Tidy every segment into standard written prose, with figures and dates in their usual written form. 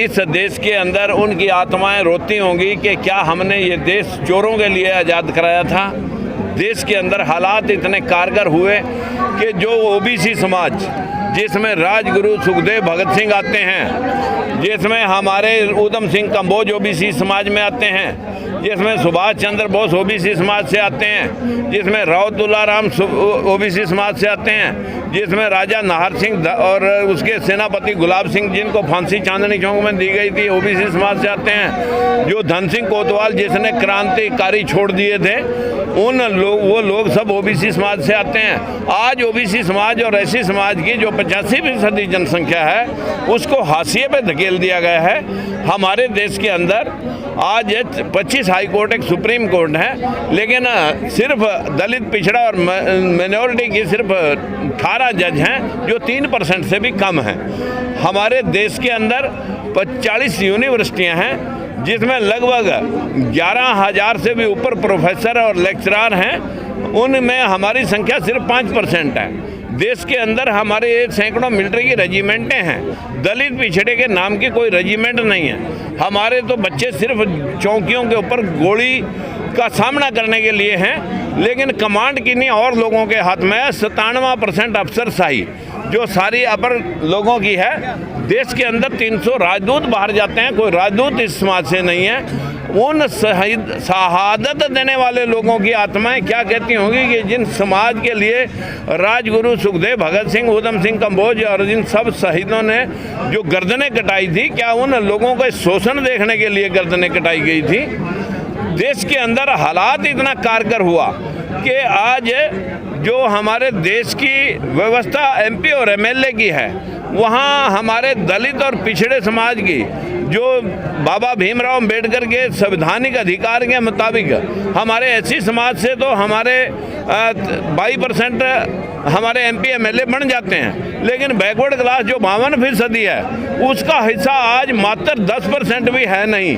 इस देश के अंदर उनकी आत्माएं रोती होंगी कि क्या हमने ये देश चोरों के लिए आज़ाद कराया था। देश के अंदर हालात इतने कारगर हुए कि जो ओबीसी समाज, जिसमें राजगुरु सुखदेव भगत सिंह आते हैं, जिसमें हमारे ऊधम सिंह कंबोज ओबीसी समाज में आते हैं, जिसमें सुभाष चंद्र बोस ओबीसी समाज से आते हैं, जिसमें राव तुलाराम ओबीसी समाज से आते हैं, जिसमें राजा नाहर सिंह और उसके सेनापति गुलाब सिंह जिनको फांसी चांदनी चौक में दी गई थी ओबीसी समाज से आते हैं, जो धन सिंह कोतवाल जिसने क्रांतिकारी छोड़ दिए थे वो लोग सब ओबीसी समाज से आते हैं। आज ओबीसी समाज और एससी समाज की जो 85% जनसंख्या है उसको हाशिए पे धकेल दिया गया है। हमारे देश के अंदर आज 25 हाई कोर्ट एक सुप्रीम कोर्ट है, लेकिन सिर्फ दलित पिछड़ा और माइनॉरिटी की सिर्फ 18 जज हैं जो 3% से भी कम हैं। हमारे देश के अंदर 40 यूनिवर्सिटियां हैं जिसमें लगभग 11,000 से भी ऊपर प्रोफेसर और लेक्चरर हैं, उनमें हमारी संख्या सिर्फ 5% है। देश के अंदर हमारे सैकड़ों मिलिट्री की रेजिमेंटें हैं, दलित पिछड़े के नाम की कोई रेजिमेंट नहीं है। हमारे तो बच्चे सिर्फ चौकियों के ऊपर गोली का सामना करने के लिए हैं, लेकिन कमांड किन्हीं और लोगों के हाथ में है। 97% अफसरशाही जो सारी अपर लोगों की है। देश के अंदर 300 राजदूत बाहर जाते हैं, कोई राजदूत इस समाज से नहीं है। उन शहादत देने वाले लोगों की आत्माएं क्या कहती होंगी कि जिन समाज के लिए राजगुरु सुखदेव भगत सिंह, ऊधम सिंह कंबोज और जिन सब शहीदों ने जो गर्दनें कटाई थी, क्या उन लोगों का शोषण देखने के लिए गर्दनें कटाई गई थी। देश के अंदर हालात इतना कारगर हुआ कि आज जो हमारे देश की व्यवस्था एमपी और एमएलए की है, वहाँ हमारे दलित और पिछड़े समाज की जो बाबा भीमराव अंबेडकर के संवैधानिक अधिकार के मुताबिक हमारे एससी समाज से तो हमारे 22% हमारे एमपी एमएलए बन जाते हैं, लेकिन बैकवर्ड क्लास जो 52% है उसका हिस्सा आज मात्र 10% भी है नहीं।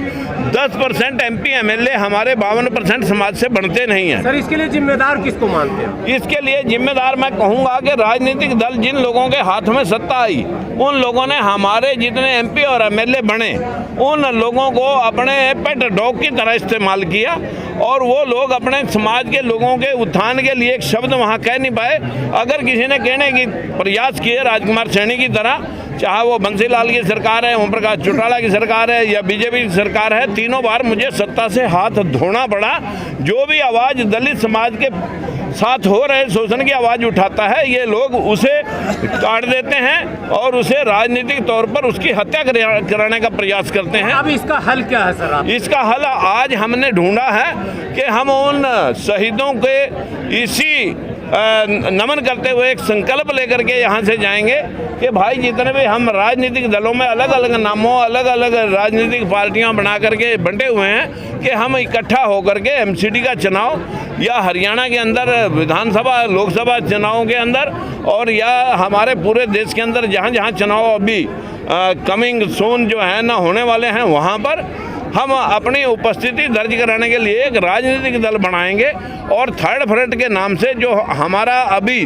10% एमपी एमएलए हमारे 52% समाज से बनते नहीं हैं। सर, इसके लिए जिम्मेदार किसको मानते हैं? इसके लिए जिम्मेदार मैं कहूँगा कि राजनीतिक दल जिन लोगों के हाथ में सत्ता आई, उन लोगों ने हमारे जितने एमपी और एमएलए बने उन लोगों को अपने पेट डॉग की तरह इस्तेमाल किया, और वो लोग अपने समाज के लोगों के उत्थान के लिए एक शब्द वहाँ कह नहीं पाए। अगर किसी ने कहने की प्रयास किए राजकुमार सैनी की तरह, चाहे वो बंसीलाल की सरकार है, ओम प्रकाश चौटाला की सरकार है या बीजेपी की सरकार है, तीनों बार मुझे सत्ता से हाथ धोना पड़ा। जो भी आवाज़ दलित समाज के साथ हो रहे शोषण की आवाज़ उठाता है, ये लोग उसे काट देते हैं और उसे राजनीतिक तौर पर उसकी हत्या कराने का प्रयास करते हैं। अब इसका हल क्या है सर? इसका हल आज हमने ढूंढा है कि हम उन शहीदों के इसी नमन करते हुए एक संकल्प लेकर के यहाँ से जाएंगे कि भाई जितने भी हम राजनीतिक दलों में अलग अलग नामों, अलग अलग राजनीतिक पार्टियाँ बना करके बंटे हुए हैं, कि हम इकट्ठा होकर के एमसीडी का चुनाव या हरियाणा के अंदर विधानसभा लोकसभा चुनावों के अंदर और या हमारे पूरे देश के अंदर जहाँ जहाँ चुनाव अभी कमिंग सून जो है ना होने वाले हैं, वहाँ पर हम अपनी उपस्थिति दर्ज कराने के लिए एक राजनीतिक दल बनाएंगे। और थर्ड फ्रंट के नाम से जो हमारा अभी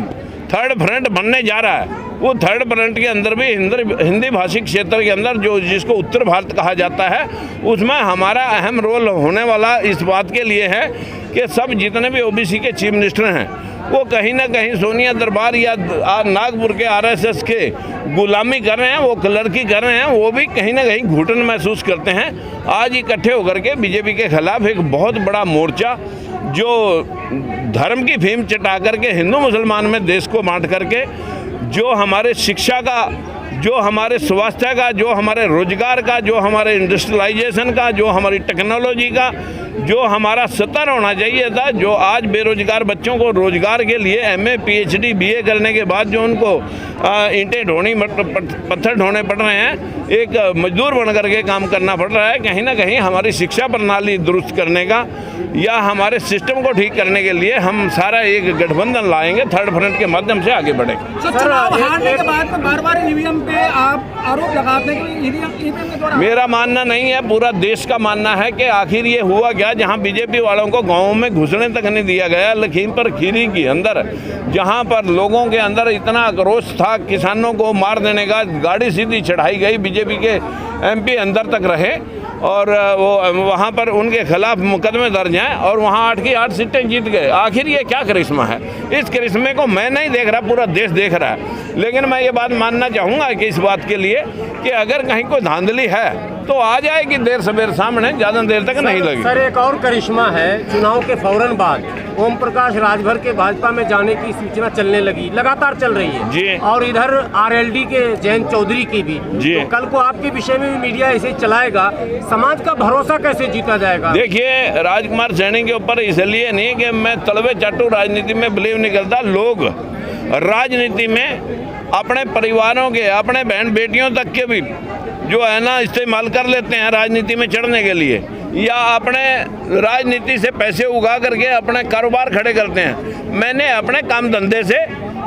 थर्ड फ्रंट बनने जा रहा है, वो थर्ड फ्रंट के अंदर भी हिंदी भाषी क्षेत्र के अंदर जो जिसको उत्तर भारत कहा जाता है, उसमें हमारा अहम रोल होने वाला इस बात के लिए है कि सब जितने भी ओबीसी के चीफ मिनिस्टर हैं वो कहीं ना कहीं सोनिया दरबार या नागपुर के आरएसएस के गुलामी कर रहे हैं, वो क्लर्की कर रहे हैं, वो भी कहीं ना कहीं घुटन महसूस करते हैं। आज इकट्ठे होकर के बीजेपी के खिलाफ एक बहुत बड़ा मोर्चा जो धर्म की फीम चटा करके हिंदू मुसलमान में देश को बांट करके, जो हमारे शिक्षा का, जो हमारे स्वास्थ्य का, जो हमारे रोजगार का, जो हमारे इंडस्ट्रियलाइजेशन का, जो हमारी टेक्नोलॉजी का, जो हमारा स्तर होना चाहिए था, जो आज बेरोजगार बच्चों को रोजगार के लिए एमए पीएचडी बीए करने के बाद जो उनको ईंटें ढोनी पत्थर ढोने पड़ रहे हैं, एक मजदूर बन करके काम करना पड़ रहा है। कहीं ना कहीं हमारी शिक्षा प्रणाली दुरुस्त करने का या हमारे सिस्टम को ठीक करने के लिए हम सारा एक गठबंधन लाएंगे, थर्ड फ्रंट के माध्यम से आगे बढ़ेंगे। चुनाव हारने के बाद बार-बार ईवीएम पे आप आरोप लगाते हैं कि ईवीएम के द्वारा। मेरा मानना नहीं है, पूरा देश का मानना है कि आखिर ये हुआ क्या, जहां बीजेपी वालों को गाँव में घुसने तक नहीं दिया गया। लखीमपुर खीरी के अंदर जहां पर लोगों के अंदर इतना आक्रोश था का, किसानों को मार देने का, गाड़ी सीधी चढ़ाई गई, बीजेपी के एमपी अंदर तक रहे और वो वहाँ पर उनके खिलाफ मुकदमे दर्ज हैं और वहाँ 8 की 8 सीटें जीत गए। आखिर ये क्या करिश्मा है? इस करिश्मे को मैं नहीं देख रहा, पूरा देश देख रहा है। लेकिन मैं ये बात मानना चाहूँगा कि इस बात के लिए कि अगर कहीं कोई धांधली है तो आ जाएगी देर सवेर सामने, ज़्यादा देर तक नहीं लगी। सर एक और करिश्मा है, चुनाव के फौरन बाद ओम प्रकाश राजभर के भाजपा में जाने की सूचना चलने लगी, लगातार चल रही है जी। और इधर आरएलडी के जयंत चौधरी की भी जी। तो कल को आपके विषय में भी मीडिया ऐसे चलाएगा, समाज का भरोसा कैसे जीता जाएगा? देखिए, राजकुमार सैनी के ऊपर इसलिए नहीं कि मैं तलवे चाटू राजनीति में बिलीव नहीं करता। लोग राजनीति में अपने परिवारों के, अपने बहन बेटियों तक के भी जो है ना इस्तेमाल कर लेते हैं राजनीति में चढ़ने के लिए, या अपने राजनीति से पैसे उगा करके अपने कारोबार खड़े करते हैं। मैंने अपने काम धंधे से,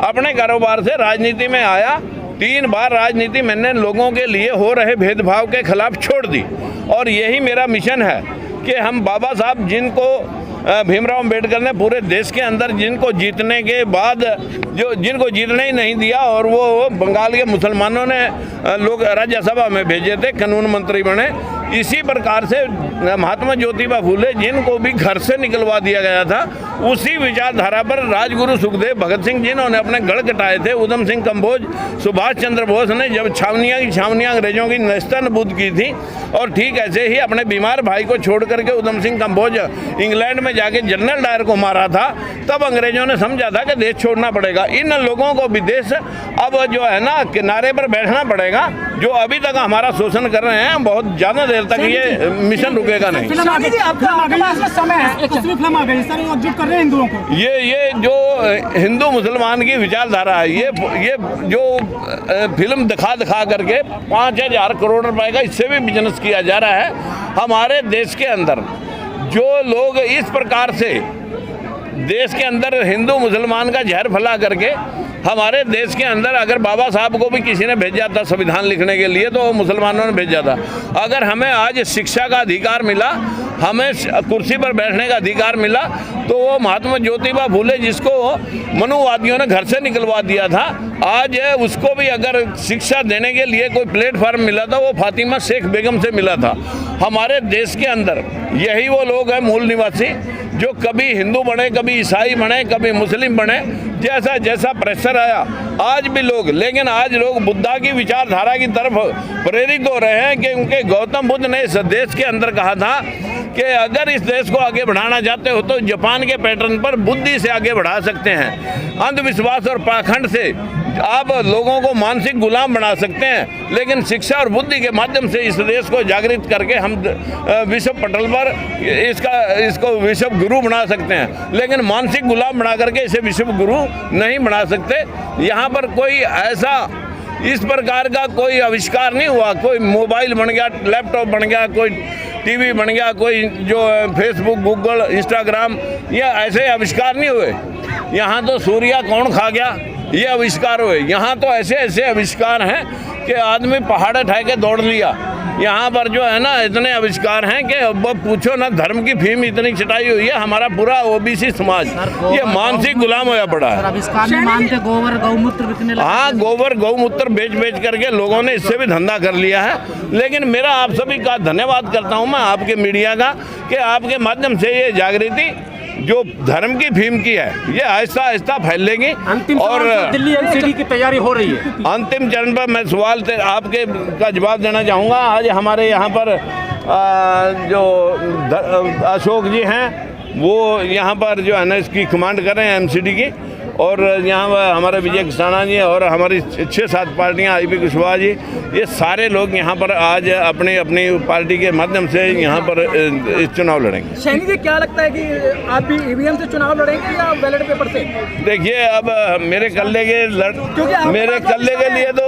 अपने कारोबार से राजनीति में आया। 3 बार राजनीति मैंने लोगों के लिए हो रहे भेदभाव के खिलाफ छोड़ दी और यही मेरा मिशन है कि हम बाबा साहब जिनको भीमराव अम्बेडकर ने पूरे देश के अंदर जिनको जीतने के बाद जिनको जीतने ही नहीं दिया और वो बंगाल के मुसलमानों ने लोग राज्यसभा में भेजे थे, कानून मंत्री बने। इसी प्रकार से महात्मा ज्योतिबा फूले जिनको भी घर से निकलवा दिया गया था, उसी विचारधारा पर राजगुरु सुखदेव भगत सिंह जिन्होंने अपने गढ़ कटाए थे, उधम सिंह कंबोज, सुभाष चंद्र बोस ने जब छावनियाँ अंग्रेजों की नेस्तनाबूद की थी, और ठीक ऐसे ही अपने बीमार भाई को छोड़ करके उधम सिंह कंबोज इंग्लैंड में जाके जनरल डायर को मारा था, तब अंग्रेजों ने समझा था कि देश छोड़ना पड़ेगा। इन लोगों को भी देश अब जो है ना किनारे पर बैठना पड़ेगा, जो अभी तक हमारा शोषण कर रहे हैं। बहुत ज़्यादा देर तक ये मिशन रुकेगा नहीं। फिल्म आ गई, समय है, एक फिल्म आ गई सर, एकजुट कर रहे हैं हिंदुओं को। ये जो हिंदू मुसलमान की विचारधारा है, ये जो फिल्म दिखा करके 5,000 करोड़ रुपए का इससे भी बिजनेस किया जा रहा है। हमारे देश के अंदर जो लोग इस प्रकार से देश के अंदर हिंदू मुसलमान का जहर फैला करके हमारे देश के अंदर, अगर बाबा साहब को भी किसी ने भेजा था संविधान लिखने के लिए तो मुसलमानों ने भेजा था। अगर हमें आज शिक्षा का अधिकार मिला, हमें कुर्सी पर बैठने का अधिकार मिला, तो वो महात्मा ज्योतिबा फूले जिसको मनुवादियों ने घर से निकलवा दिया था, आज उसको भी अगर शिक्षा देने के लिए कोई प्लेटफार्म मिला था, वो फातिमा शेख बेगम से मिला था। हमारे देश के अंदर यही वो लोग हैं मूल निवासी जो कभी हिंदू बने, कभी ईसाई बने, कभी मुस्लिम बने, जैसा जैसा प्रेशर आया आज भी लोग, लेकिन आज लोग बुद्धा की विचारधारा की तरफ प्रेरित हो रहे हैं कि उनके गौतम बुद्ध ने इस देश के अंदर कहा था कि अगर इस देश को आगे बढ़ाना चाहते हो तो जापान के पैटर्न पर बुद्धि से आगे बढ़ा सकते हैं। अंधविश्वास और पाखंड से आप लोगों को मानसिक गुलाम बना सकते हैं, लेकिन शिक्षा और बुद्धि के माध्यम से इस देश को जागृत करके हम विश्व पटल पर इसको विश्व गुरु बना सकते हैं, लेकिन मानसिक गुलाम बना करके इसे विश्व गुरु नहीं बना सकते। यहाँ पर कोई ऐसा इस प्रकार का कोई आविष्कार नहीं हुआ, कोई मोबाइल बन गया, लैपटॉप बन गया, कोई टीवी बन गया, कोई जो फेसबुक, गूगल, इंस्टाग्राम, ये ऐसे आविष्कार नहीं हुए। यहाँ तो सूर्य कौन खा गया, ये आविष्कार हुए। यहाँ तो ऐसे ऐसे आविष्कार हैं कि आदमी पहाड़ उठा के दौड़ लिया। यहाँ पर जो है ना इतने आविष्कार हैं कि अब पूछो ना, धर्म की फीम इतनी चटाई हुई है। हमारा पूरा ओबीसी समाज ये मानसिक गुलाम होया पड़ा है। आविष्कार नहीं मानते, गोबर गौमूत्र बिकने लगा। हाँ, गोबर गौमूत्र बेच करके लोगों ने इससे भी धंधा कर लिया है। लेकिन मेरा आप सभी का धन्यवाद करता हूँ मैं आपके मीडिया का कि आपके माध्यम से ये जागृति जो धर्म की फीम की है ये आहिस्ता आहिस्ता फैलेगी। और दिल्ली एनसीडी की तैयारी हो रही है। अंतिम चरण पर मैं सवाल आपके का जवाब देना चाहूँगा। आज हमारे यहाँ पर जो अशोक जी हैं वो यहाँ पर जो है ना इसकी कमांड कर रहे हैं एमसीडी की, और यहाँ हमारे विजय किसाना जी और हमारी 6-7 पार्टियाँ, आईपी कुशवाहा जी, ये सारे लोग यहाँ पर आज अपनी अपनी पार्टी के माध्यम से यहाँ पर इस चुनाव लड़ेंगे। सैनी जी, क्या लगता है कि आप भी ईवीएम से चुनाव लड़ेंगे या बैलेट पेपर से? देखिए, अब मेरे कल्ले के लिए तो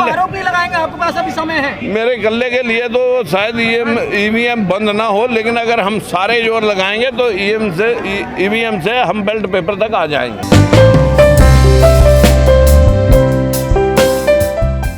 आरोप नहीं लगाएंगे, आपके पास अभी समय है। मेरे कल्ले के लिए तो शायद ईवीएम बंद ना हो, लेकिन अगर हम सारे जोर लगाएंगे तो ईवीएम से हम बैलेट पेपर तक आ जाएंगे।